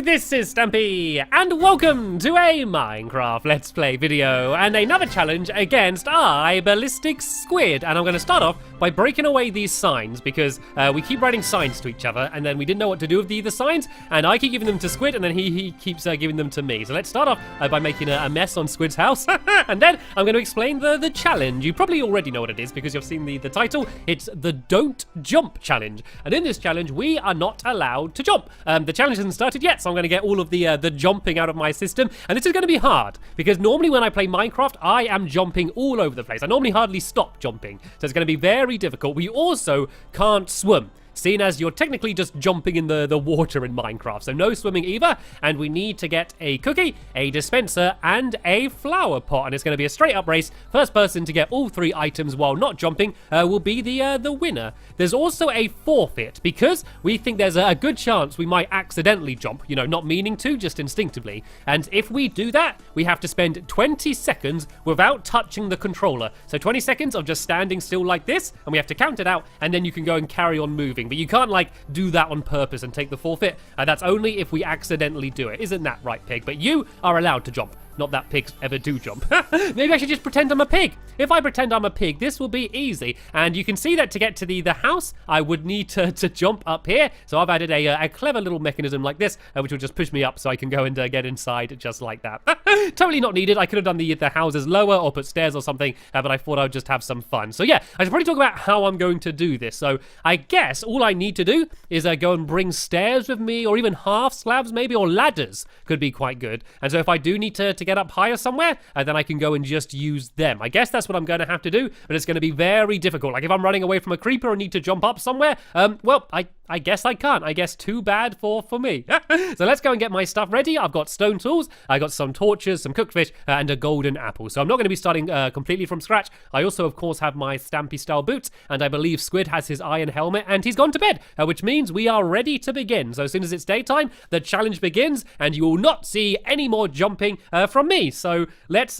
this is Stampy, and welcome to a Minecraft Let's Play video, and another challenge against ballistic squid. And I'm going to start off by breaking away these signs, because we keep writing signs to each other, and then we didn't know what to do with the signs, and I keep giving them to Squid, and then he keeps giving them to me. So let's start off by making a mess on Squid's house, and then I'm going to explain the challenge. You probably already know what it is, because you've seen the title. It's the Don't Jump Challenge, and in this challenge, we are not allowed to jump. The challenge hasn't started yet, so I'm going to get all of the jumping out of my system, and this is going to be hard, because normally when I play Minecraft, I am jumping all over the place. I normally hardly stop jumping, so it's going to be very difficult. We also can't swim, seeing as you're technically just jumping in the water in Minecraft, so no swimming either, and we need to get a cookie, a dispenser, and a flower pot, and it's going to be a straight up race. First person to get all three items while not jumping will be the winner. There's also a forfeit, because we think there's a good chance we might accidentally jump, you know, not meaning to, just instinctively, and if we do that, we have to spend 20 seconds without touching the controller. So 20 seconds of just standing still like this, and we have to count it out, and then you can go and carry on moving. But you can't, like, do that on purpose and take the forfeit. That's only if we accidentally do it. Isn't that right, Pig? But you are allowed to jump. Not that pigs ever do jump. Maybe I should just pretend I'm a pig. If I pretend I'm a pig, this will be easy. And you can see that to get to the house, I would need to jump up here. So I've added a clever little mechanism like this, which will just push me up so I can go and get inside just like that. Totally not needed. I could have done the houses lower or put stairs or something, but I thought I would just have some fun. So yeah, I should probably talk about how I'm going to do this. So I guess all I need to do is go and bring stairs with me, or even half slabs maybe, or ladders could be quite good. And so if I do need to get up higher somewhere, then I can go and just use them. I guess that's what I'm going to have to do, but it's going to be very difficult. Like if I'm running away from a creeper and need to jump up somewhere, well, I guess I can't. I guess too bad for me. So let's go and get my stuff ready. I've got stone tools, I got some torches, some cooked fish, and a golden apple. So I'm not going to be starting completely from scratch. I also, of course, have my Stampy style boots, and I believe Squid has his iron helmet, and he's gone to bed, which means we are ready to begin. So as soon as it's daytime, the challenge begins, and you will not see any more jumping from me. So let's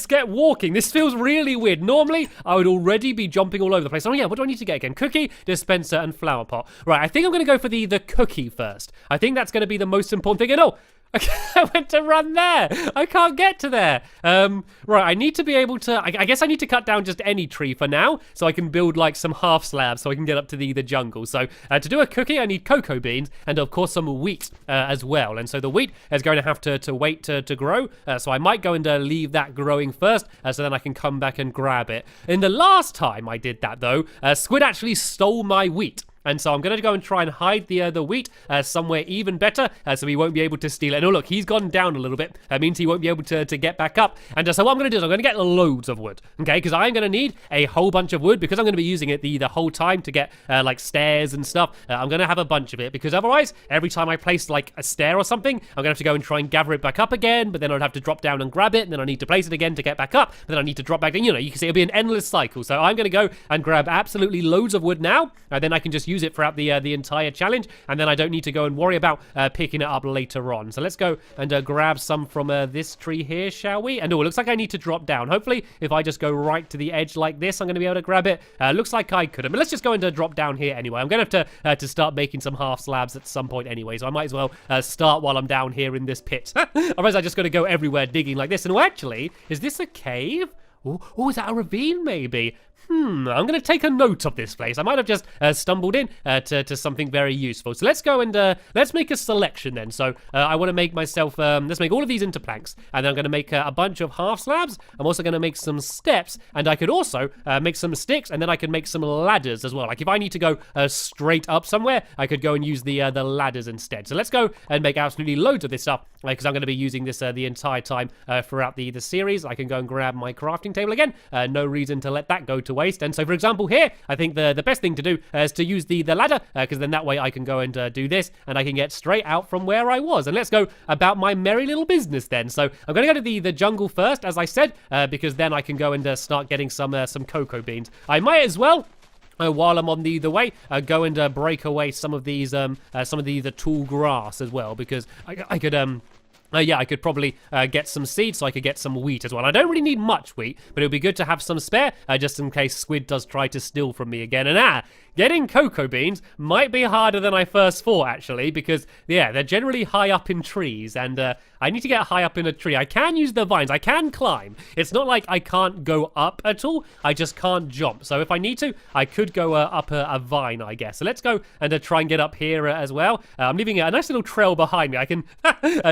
get walking. This feels really weird. Normally, I would already be jumping all over the place. Oh yeah, what do I need to get again? Cookie, dispenser, and flower pot. Right, I think I'm going to go for the cookie first. I think that's going to be the most important thing. And oh, I went to run there. I can't get to there. Right, I need to be able to, I guess I need to cut down just any tree for now, so I can build like some half slabs so I can get up to the jungle. So to do a cookie, I need cocoa beans and of course some wheat as well. And so the wheat is going to have to wait to grow. So I might go and leave that growing first, so then I can come back and grab it. In the last time I did that though, Squid actually stole my wheat. And so I'm going to go and try and hide the wheat somewhere even better, so he won't be able to steal it. And oh look, he's gone down a little bit. That means he won't be able to get back up. And so what I'm going to do is I'm going to get loads of wood, okay? Because I'm going to need a whole bunch of wood, because I'm going to be using it the whole time to get like stairs and stuff. I'm going to have a bunch of it, because otherwise, every time I place like a stair or something, I'm going to have to go and try and gather it back up again, but then I'd have to drop down and grab it, and then I need to place it again to get back up, but then I need to drop back down. You know, you can see it'll be an endless cycle. So I'm going to go and grab absolutely loads of wood now, and then I can just use it throughout the entire challenge, and then I don't need to go and worry about picking it up later on. So let's go and grab some from this tree here, shall we? And oh, it looks like I need to drop down. Hopefully, if I just go right to the edge like this, I'm going to be able to grab it. Looks like I couldn't, but let's just go and drop down here anyway. I'm going to have to start making some half slabs at some point anyway, so I might as well start while I'm down here in this pit. Otherwise, I just got to go everywhere digging like this. And oh, actually, is this a cave? Oh, is that a ravine maybe? I'm going to take a note of this place. I might have just stumbled in to something very useful. So let's go and let's make a selection then. So I want to make myself, let's make all of these into planks. And then I'm going to make a bunch of half slabs. I'm also going to make some steps. And I could also make some sticks. And then I can make some ladders as well. Like if I need to go straight up somewhere, I could go and use the ladders instead. So let's go and make absolutely loads of this stuff, because I'm going to be using this the entire time throughout the series. I can go and grab my crafting table again. No reason to let that go to waste. And so for example here, I think the best thing to do is to use the ladder, because then that way I can go and do this, and I can get straight out from where I was. And let's go about my merry little business then. So I'm going to go to the jungle first, as I said, because then I can go and start getting some cocoa beans. I might as well, while I'm on the way, go and break away some of these some of the tall grass as well, because I could Yeah, I could probably get some seeds so I could get some wheat as well. I don't really need much wheat, but it would be good to have some spare just in case Squid does try to steal from me again. And getting cocoa beans might be harder than I first thought, actually, because, yeah, they're generally high up in trees, and I need to get high up in a tree. I can use the vines. I can climb. It's not like I can't go up at all. I just can't jump. So if I need to, I could go up a vine, I guess. So let's go and try and get up here as well. I'm leaving a nice little trail behind me. I can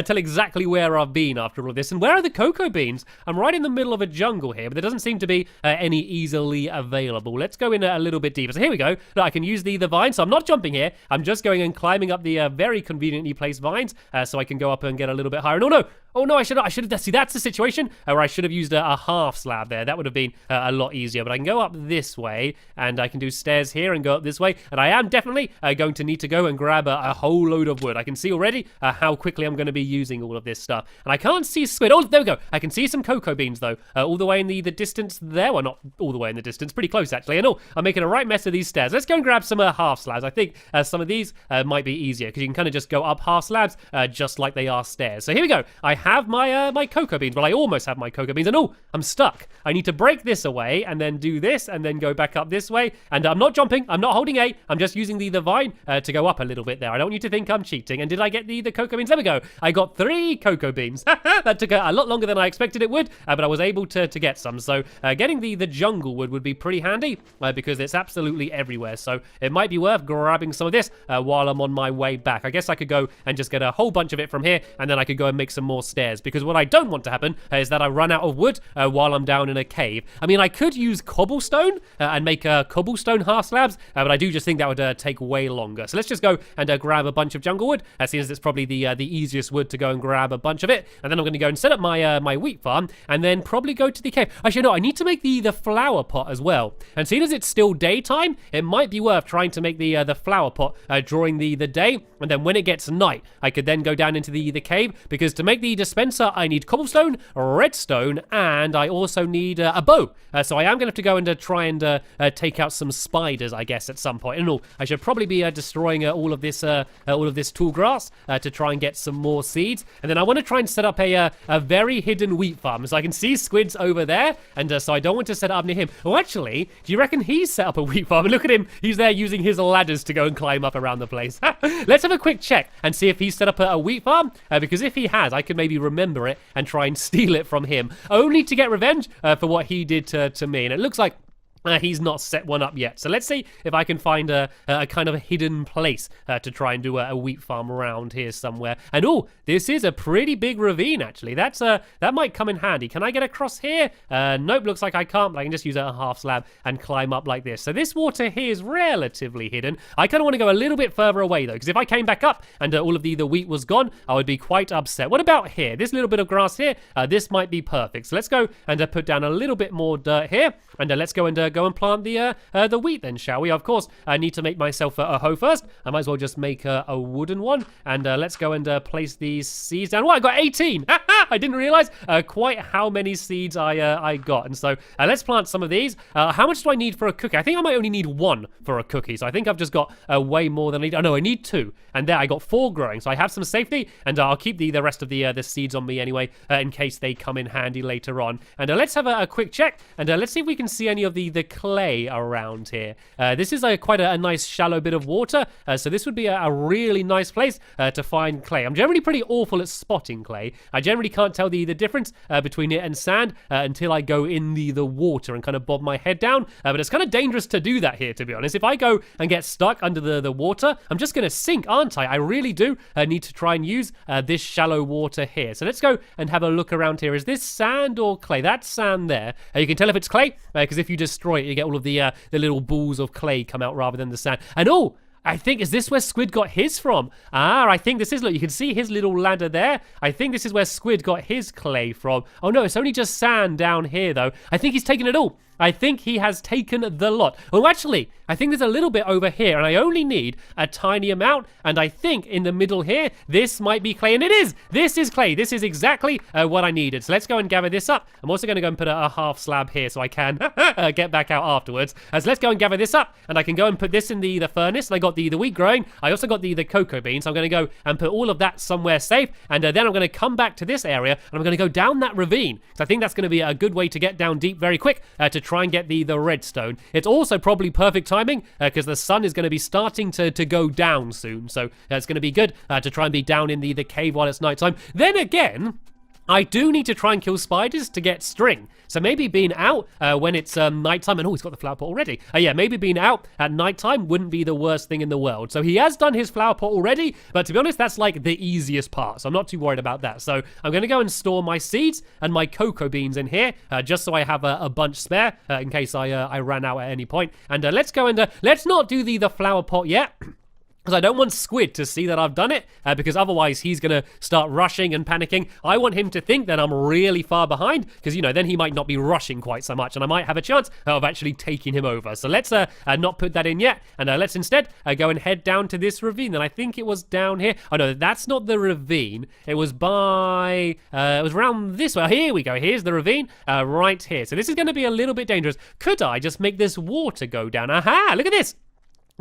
tell exactly where I've been after all this. And where are the cocoa beans? I'm right in the middle of a jungle here, but there doesn't seem to be any easily available. Let's go in a little bit deeper. So here we go. Look, I can use the vine. So I'm not jumping here. I'm just going and climbing up the very conveniently placed vines so I can go up and get a little bit higher. And oh no, I should have, see, that's the situation where I should have used a half slab there. That would have been a lot easier, but I can go up this way, and I can do stairs here and go up this way, and I am definitely going to need to go and grab a whole load of wood. I can see already how quickly I'm going to be using all of this stuff, and I can't see squid. Oh, there we go. I can see some cocoa beans, though, all the way in the distance there. Well, not all the way in the distance, pretty close, actually, and I'm making a right mess of these stairs. Let's go and grab some half slabs. I think some of these might be easier, because you can kind of just go up half slabs just like they are stairs. So here we go. I have my cocoa beans. Well, I almost have my cocoa beans, and I'm stuck. I need to break this away and then do this and then go back up this way. And I'm not jumping. I'm not holding A. I'm just using the vine to go up a little bit there. I don't need to think I'm cheating. And did I get the cocoa beans? There we go. I got 3 cocoa beans. That took a lot longer than I expected it would, but I was able to get some. So getting the jungle wood be pretty handy because it's absolutely everywhere. So it might be worth grabbing some of this while I'm on my way back. I guess I could go and just get a whole bunch of it from here, and then I could go and make some more stairs, because what I don't want to happen is that I run out of wood while I'm down in a cave. I mean, I could use cobblestone and make cobblestone half slabs, but I do just think that would take way longer. So let's just go and grab a bunch of jungle wood, seeing as it's probably the easiest wood to go and grab a bunch of it. And then I'm going to go and set up my wheat farm, and then probably go to the cave. Actually, no, I need to make the flower pot as well. And seeing as it's still daytime, it might be worth trying to make the flower pot during the day, and then when it gets night, I could then go down into the cave, because to make the dispenser, I need cobblestone, redstone, and I also need a bow. So I am going to have to go and try and take out some spiders, I guess, at some point. And I should probably be destroying all of this tall grass to try and get some more seeds. And then I want to try and set up a very hidden wheat farm. So I can see squids over there, and so I don't want to set it up near him. Oh, actually, do you reckon he's set up a wheat farm? And look at him. He's there using his ladders to go and climb up around the place. Let's have a quick check and see if he's set up a wheat farm, because if he has, I could maybe remember it and try and steal it from him, only to get revenge for what he did to me. And it looks like he's not set one up yet. So let's see if I can find a kind of a hidden place to try and do a wheat farm around here somewhere. And this is a pretty big ravine, actually. That might come in handy. Can I get across here? Nope, looks like I can't, but I can just use a half slab and climb up like this. So this water here is relatively hidden. I kind of want to go a little bit further away, though, because if I came back up and all of the wheat was gone, I would be quite upset. What about here? This little bit of grass here, this might be perfect. So let's go and put down a little bit more dirt here, and let's go and plant the wheat then, shall we? Of course, I need to make myself a hoe first. I might as well just make a wooden one, and let's go and place these seeds down. What, I got 18! I didn't realize quite how many seeds I got. And so let's plant some of these. How much do I need for a cookie? I think I might only need 1 for a cookie, so I think I've just got way more than I need. Oh no, I need 2, and there I got 4 growing, so I have some safety, and I'll keep the rest of the seeds on me anyway, in case they come in handy later on. And let's have a quick check, and let's see if we can see any of the clay around here. This is quite a nice shallow bit of water, so this would be a really nice place to find clay. I'm generally pretty awful at spotting clay. I generally can't tell the difference between it and sand until I go in the water and kind of bob my head down, but it's kind of dangerous to do that here, to be honest. If I go and get stuck under the water, I'm just going to sink, aren't I? I really do need to try and use this shallow water here. So let's go and have a look around here. Is this sand or clay? That's sand there. You can tell if it's clay, because if you destroy it, you get all of the little balls of clay come out rather than the sand. And I think, is this where Squid got his from? I think this is, look, you can see his little ladder there. I think this is where Squid got his clay from. Oh no, it's only just sand down here though. I think he's taken it all. I think he has taken the lot. Oh, actually, I think there's a little bit over here, and I only need a tiny amount, and I think in the middle here, this might be clay, and it is! This is clay. This is exactly what I needed. So let's go and gather this up. I'm also going to go and put a half slab here so I can get back out afterwards. So let's go and gather this up, and I can go and put this in the furnace, and I got the wheat growing. I also got the cocoa beans, so I'm going to go and put all of that somewhere safe, and then I'm going to come back to this area, and I'm going to go down that ravine, because I think that's going to be a good way to get down deep very quick to try and get the redstone. It's also probably perfect timing because the sun is going to be starting to go down soon. So it's going to be good to try and be down in the cave while it's nighttime. Then again, I do need to try and kill spiders to get string. So maybe being out when it's nighttime, and he's got the flower pot already. Yeah, maybe being out at nighttime wouldn't be the worst thing in the world. So he has done his flower pot already, but to be honest, that's like the easiest part. So I'm not too worried about that. So I'm going to go and store my seeds and my cocoa beans in here, just so I have a bunch spare in case I ran out at any point. And let's go and let's not do the flower pot yet. Because I don't want Squid to see that I've done it, because otherwise he's going to start rushing and panicking. I want him to think that I'm really far behind, because, you know, then he might not be rushing quite so much, and I might have a chance of actually taking him over. So let's not put that in yet, and let's instead go and head down to this ravine. And I think it was down here. Oh, no, that's not the ravine. It was by... it was around this way. Here we go. Here's the ravine right here. So this is going to be a little bit dangerous. Could I just make this water go down? Aha! Look at this!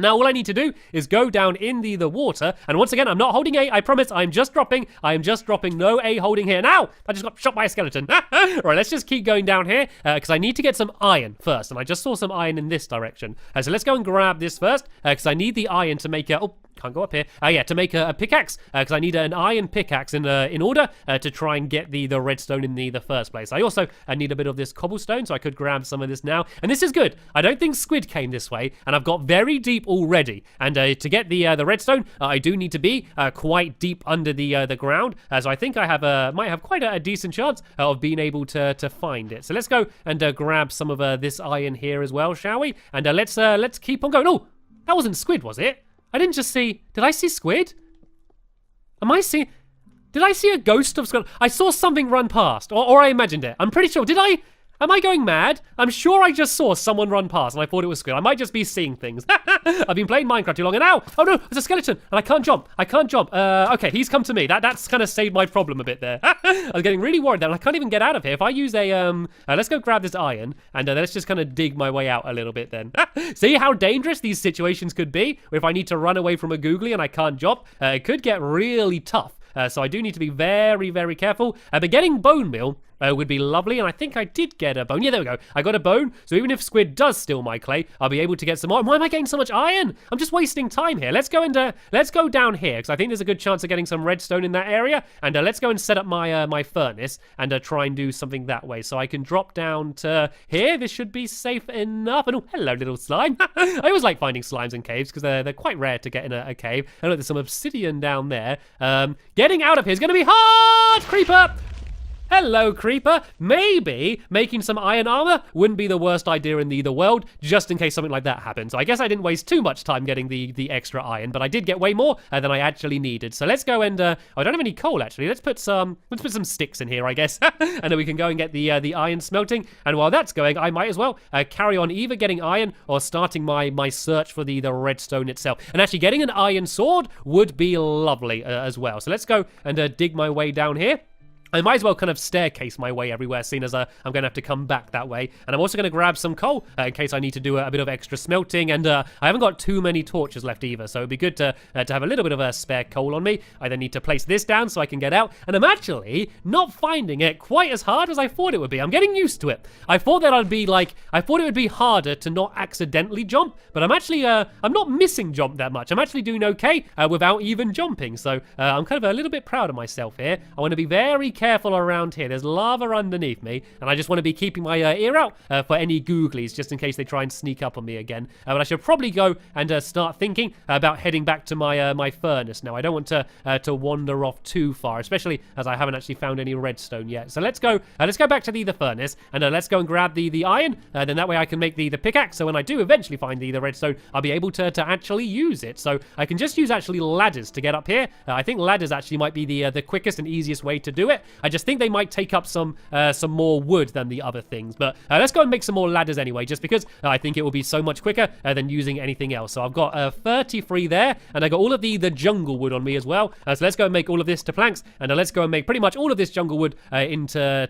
Now, all I need to do is go down in the water. And once again, I'm not holding A. I promise. I'm just dropping. I am just dropping. No A holding here. Now, I just got shot by a skeleton. All right, let's just keep going down here because I need to get some iron first. And I just saw some iron in this direction. So let's go and grab this first because I need the iron to make a... Oh, can't go up here. Yeah, to make a pickaxe because I need an iron pickaxe in order to try and get the redstone in the first place. I also need a bit of this cobblestone, so I could grab some of this now. And this is good. I don't think Squid came this way, and I've got very deep already. And to get the redstone, I do need to be quite deep under the ground. So I think I might have quite a decent chance of being able to find it. So let's go and grab some of this iron here as well, shall we? And let's keep on going. Oh, that wasn't Squid, was it? I didn't just see... Did I see Squid? Am I seeing... Did I see a ghost of Squid? I saw something run past, or I imagined it. I'm pretty sure. Did I... Am I going mad? I'm sure I just saw someone run past and I thought it was Squid. I might just be seeing things. I've been playing Minecraft too long and now... Oh no, there's a skeleton and I can't jump. I can't jump. Okay, he's come to me. That's kind of saved my problem a bit there. I was getting really worried there and I can't even get out of here. If I use a... let's go grab this iron and let's just kind of dig my way out a little bit then. See how dangerous these situations could be? If I need to run away from a googly and I can't jump, it could get really tough. So I do need to be very, very careful. But getting bone meal would be lovely. And I think I did get a bone. Yeah, there we go. I got a bone. So even if Squid does steal my clay, I'll be able to get some more. Why am I getting so much iron? I'm just wasting time here. Let's go and let's go down here because I think there's a good chance of getting some redstone in that area. And let's go and set up my my furnace and try and do something that way. So I can drop down to here. This should be safe enough. And oh, hello, little slime. I always like finding slimes in caves because they're quite rare to get in a cave. And look, there's some obsidian down there. Getting out of here is going to be hard, creeper. Hello, creeper. Maybe making some iron armor wouldn't be the worst idea in the world, just in case something like that happened. So I guess I didn't waste too much time getting the extra iron, but I did get way more than I actually needed. So let's go and I don't have any coal actually. Let's put some sticks in here, I guess, and then we can go and get the iron smelting. And while that's going, I might as well carry on either getting iron or starting my search for the redstone itself. And actually, getting an iron sword would be lovely as well. So let's go and dig my way down here. I might as well kind of staircase my way everywhere, seeing as I'm going to have to come back that way. And I'm also going to grab some coal in case I need to do a bit of extra smelting. And I haven't got too many torches left either, so it'd be good to have a little bit of a spare coal on me. I then need to place this down so I can get out. And I'm actually not finding it quite as hard as I thought it would be. I'm getting used to it. I thought that I thought it would be harder to not accidentally jump, but I'm actually, I'm not missing jump that much. I'm actually doing okay without even jumping. So I'm kind of a little bit proud of myself here. I want to be very careful around here. There's lava underneath me, and I just want to be keeping my ear out for any googlies, just in case they try and sneak up on me again. But I should probably go and start thinking about heading back to my my furnace now. I don't want to wander off too far, especially as I haven't actually found any redstone yet. So let's go back to the furnace, and let's go and grab the iron. Then that way I can make the pickaxe. So when I do eventually find the redstone, I'll be able to actually use it. So I can just use actually ladders to get up here. I think ladders actually might be the quickest and easiest way to do it. I just think they might take up some more wood than the other things. But let's go and make some more ladders anyway, just because I think it will be so much quicker than using anything else. So I've got 33 there, and I got all of the jungle wood on me as well. So let's go and make all of this to planks, and let's go and make pretty much all of this jungle wood into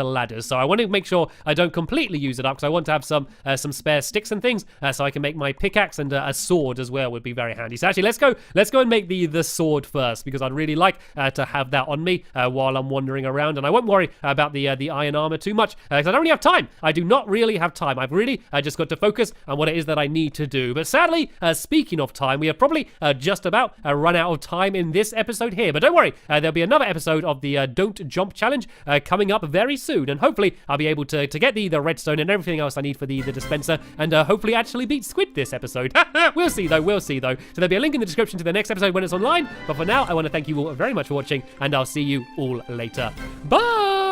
ladders. So I want to make sure I don't completely use it up, because I want to have some spare sticks and things, so I can make my pickaxe, and a sword as well would be very handy. So actually, let's go and make the sword first, because I'd really like to have that on me while I'm wandering around, and I won't worry about the iron armor too much because I don't really have time. I do not really have time. I've really just got to focus on what it is that I need to do. But sadly, speaking of time, we have probably just about run out of time in this episode here. But don't worry, there'll be another episode of the Don't Jump Challenge coming up very soon, and hopefully I'll be able to get the redstone and everything else I need for the dispenser, and hopefully actually beat Squid this episode. We'll see though. So there'll be a link in the description to the next episode when it's online. But for now, I want to thank you all very much for watching, and I'll see you all later. Bye!